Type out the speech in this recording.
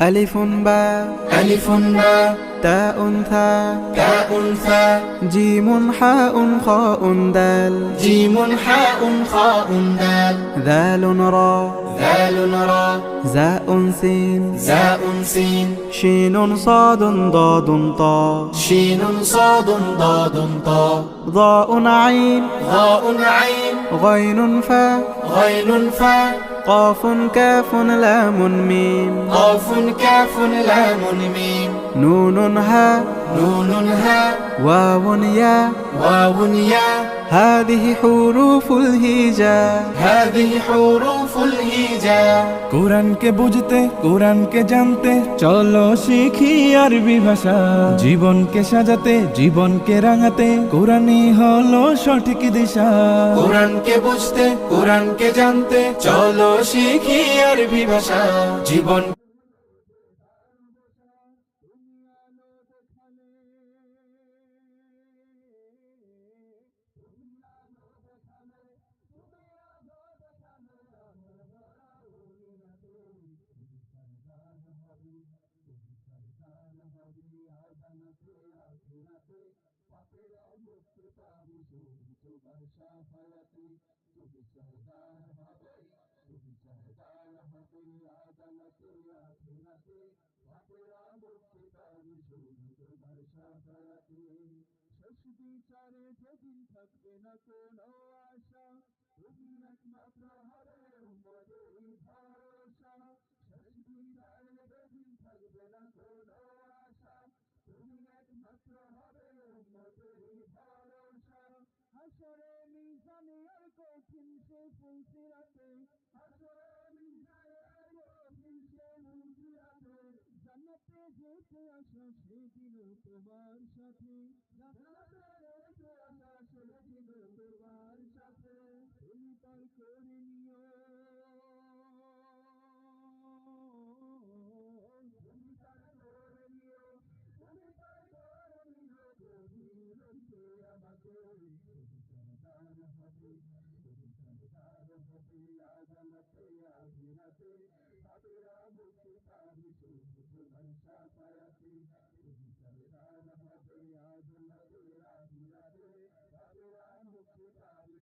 ألف باء ألف باء تاء ثاء تاء ثاء جيم حاء خاء دال جيم حاء خاء دال ذال راء ذال راء زاء سين زاء سين شين صاد ضاد طاء شين صاد ضاد طاء ضاء عين ضاء عين غين فاء غين فاء قاف كاف لام ميم قاف كاف لام ميم نون هاء نون هاء واو ياء واو ياء هذه حروف الهجاء هذه حروف الهجاء কোরআনকে বুঝতে কোরআনকে জানতে চলো শিখি আরবি ভাষা জীবনকে সাজাতে জীবনকে রাঙাতে কোরআনই হলো সঠিক দিশা কোরআনকে বুঝতে কোরআনকে জানতে চলো শিখি আরবি ভাষা জীবন